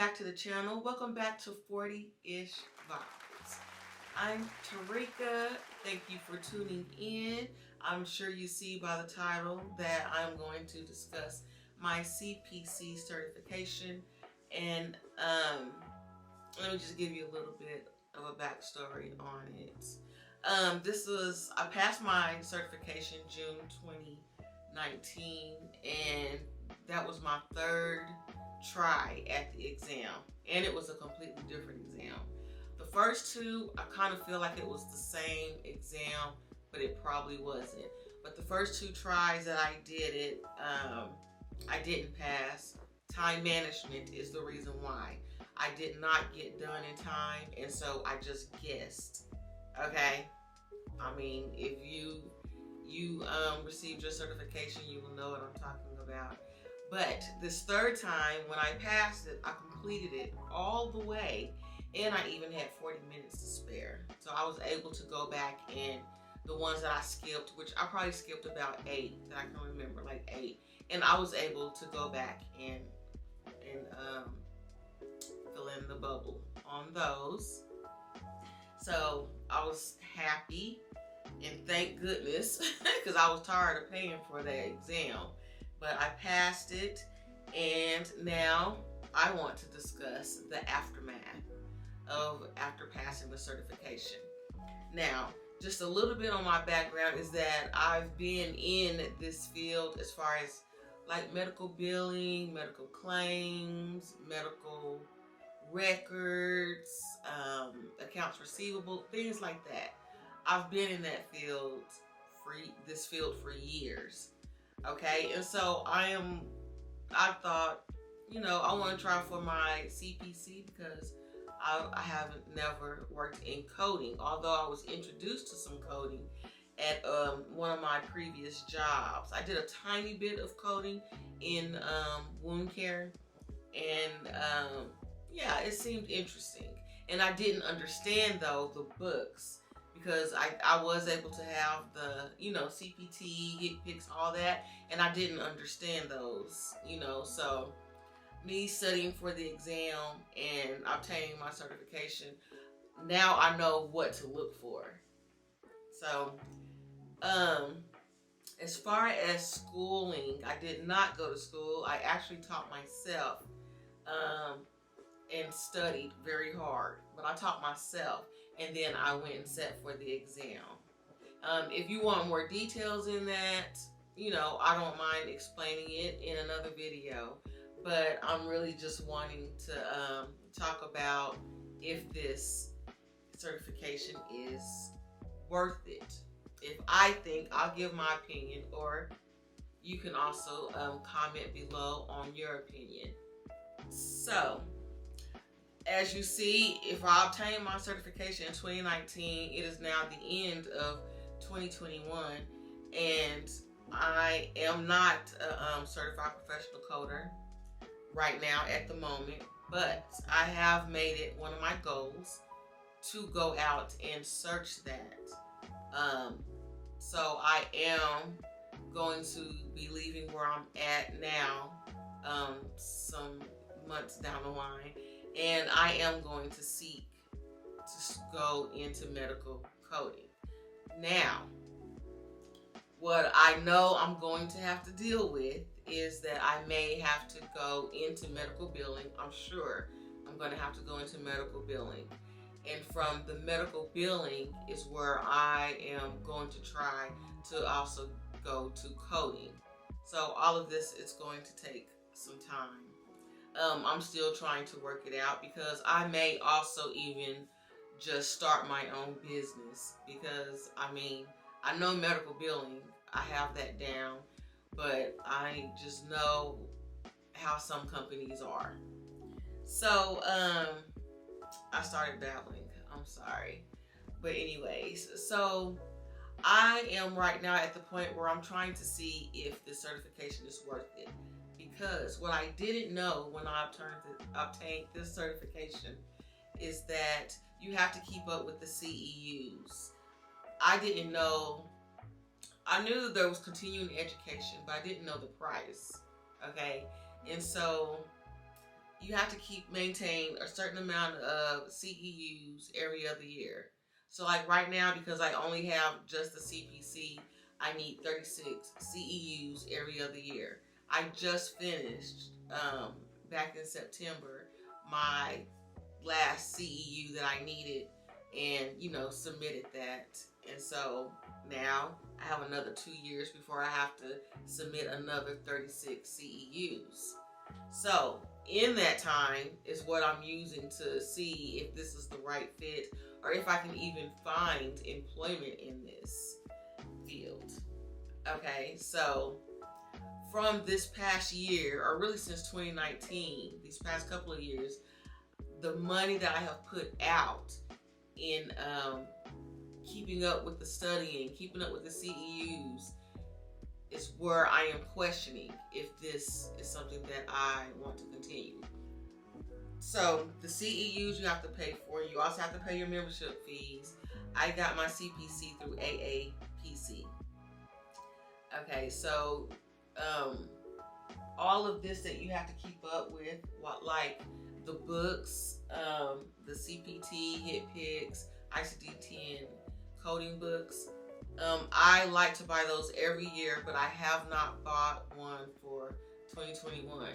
back to the channel. Welcome back to 40-ish Vibes. I'm Tarika. Thank you for tuning in. I'm sure you see by the title that I'm going to discuss my CPC certification. And let me just give you a little bit of a backstory on it. I passed my certification June 2019, and that was my third try at the exam, and it was a completely different exam. The first two, I kind of feel like it was the same exam, but it probably wasn't. But the first two tries that I did it, I didn't pass. Time management is the reason why. I did not get done in time, and so I just guessed. Okay? I mean, if you received your certification, you will know what I'm talking about. But this third time, when I passed it, I completed it all the way, and I even had 40 minutes to spare. So I was able to go back, and the ones that I skipped, which I probably skipped about 8 that I can remember, like 8, and I was able to go back and fill in the bubble on those. So I was happy, and thank goodness, because I was tired of paying for that exam. But I passed it, and now I want to discuss the aftermath of after passing the certification. Now, just a little bit on my background is that I've been in this field as far as like medical billing, medical claims, medical records, accounts receivable, things like that. I've been in that field for years. Okay, and so I thought, I want to try for my CPC because I haven't never worked in coding, although I was introduced to some coding at one of my previous jobs. I did a tiny bit of coding in wound care, and yeah, it seemed interesting. And I didn't understand, though, the books, because I was able to have the, CPT, HCPCS, all that, and I didn't understand those, so me studying for the exam and obtaining my certification, now I know what to look for. So, as far as schooling, I did not go to school. I actually taught myself, and studied very hard, but I taught myself, and then I went and sat for the exam. If you want more details in that, I don't mind explaining it in another video, but I'm really just wanting to talk about if this certification is worth it. If I think, I'll give my opinion, or you can also comment below on your opinion. So, as you see, if I obtained my certification in 2019, it is now the end of 2021, and I am not a certified professional coder right now at the moment, but I have made it one of my goals to go out and search that. So I am going to be leaving where I'm at now some months down the line, and I am going to seek to go into medical coding. Now, what I know I'm going to have to deal with is that I may have to go into medical billing. I'm sure I'm going to have to go into medical billing. And from the medical billing is where I am going to try to also go to coding. So all of this is going to take some time. I'm still trying to work it out, because I may also even just start my own business, because I know medical billing, I have that down, but I just know how some companies are. So I started babbling, I'm sorry. But anyways, so I am right now at the point where I'm trying to see if the certification is worth it. Because what I didn't know when I obtained this certification is that you have to keep up with the CEUs. I didn't know. I knew there was continuing education, but I didn't know the price. Okay, and so you have to maintain a certain amount of CEUs every other year. So like right now, because I only have just the CPC, I need 36 CEUs every other year. I just finished back in September my last CEU that I needed, and submitted that. And so now I have another 2 years before I have to submit another 36 CEUs. So in that time is what I'm using to see if this is the right fit, or if I can even find employment in this field. Okay, so from this past year, or really since 2019, these past couple of years, the money that I have put out in keeping up with the studying, keeping up with the CEUs, is where I am questioning if this is something that I want to continue. So the CEUs you have to pay for. You also have to pay your membership fees. I got my CPC through AAPC. Okay, so all of this that you have to keep up with, like the books, the CPT, HitPix, ICD-10 coding books. I like to buy those every year, but I have not bought one for 2021.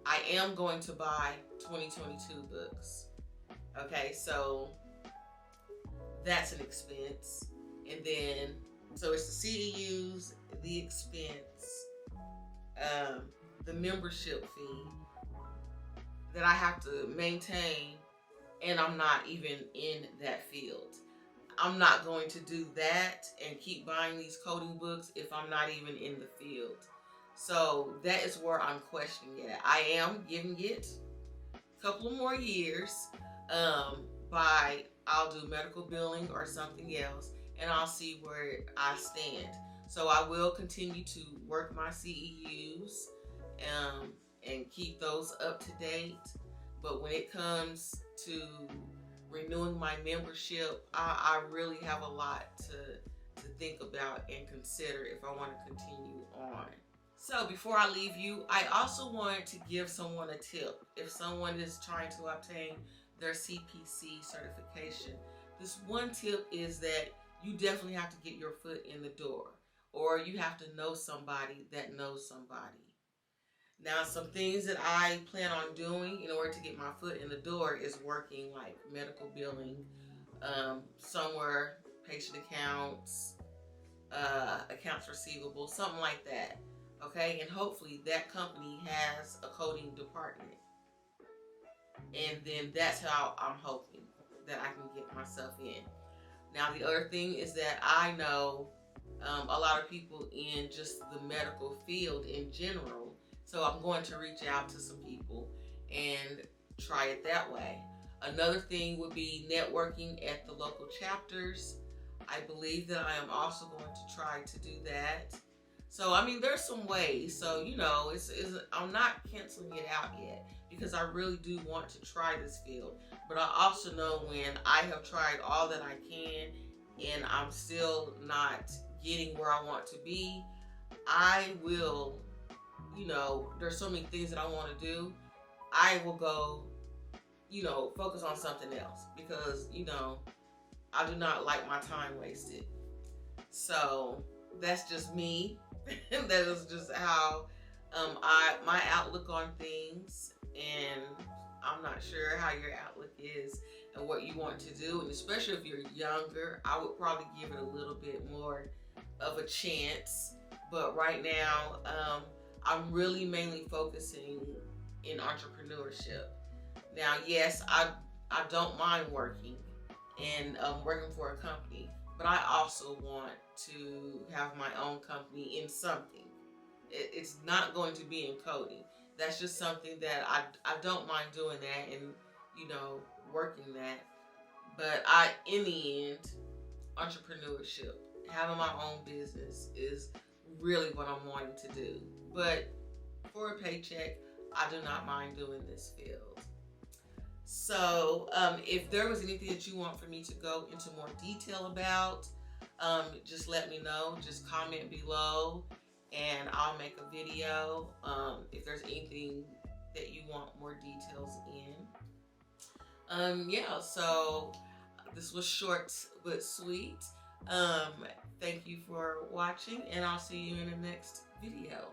I am going to buy 2022 books. Okay, so that's an expense. And then, so it's the CEUs, the expense, the membership fee that I have to maintain, and I'm not even in that field. I'm not going to do that and keep buying these coding books if I'm not even in the field. So that is where I'm questioning it. I am giving it a couple of more years. I'll do medical billing or something else, and I'll see where I stand. So I will continue to work my CEUs and keep those up to date. But when it comes to renewing my membership, I really have a lot to think about and consider if I want to continue on. So before I leave you, I also wanted to give someone a tip. If someone is trying to obtain their CPC certification, this one tip is that you definitely have to get your foot in the door, or you have to know somebody that knows somebody. Now, some things that I plan on doing in order to get my foot in the door is working like medical billing, somewhere, patient accounts, accounts receivable, something like that. Okay, and hopefully that company has a coding department. And then that's how I'm hoping that I can get myself in. Now, the other thing is that I know a lot of people in just the medical field in general. So I'm going to reach out to some people and try it that way. Another thing would be networking at the local chapters. I believe that I am also going to try to do that. So, I mean, there's some ways. So, I'm not canceling it out yet because I really do want to try this field. But I also know when I have tried all that I can and I'm still not getting where I want to be, I will, there's so many things that I want to do. I will go, focus on something else because, I do not like my time wasted. So that's just me. That is just how my outlook on things, and I'm not sure how your outlook is and what you want to do. And especially if you're younger, I would probably give it a little bit more of a chance. But right now, I'm really mainly focusing in entrepreneurship. Now, yes, I don't mind working and working for a company, but I also want to have my own company in something. It's not going to be in coding. That's just something that I don't mind doing that and, working that. But in the end, entrepreneurship, having my own business is really what I'm wanting to do. But for a paycheck, I do not mind doing this field. So if there was anything that you want for me to go into more detail about, just let me know. Just comment below and I'll make a video. If there's anything that you want more details in. Yeah, so this was short but sweet. Thank you for watching, and I'll see you in the next video.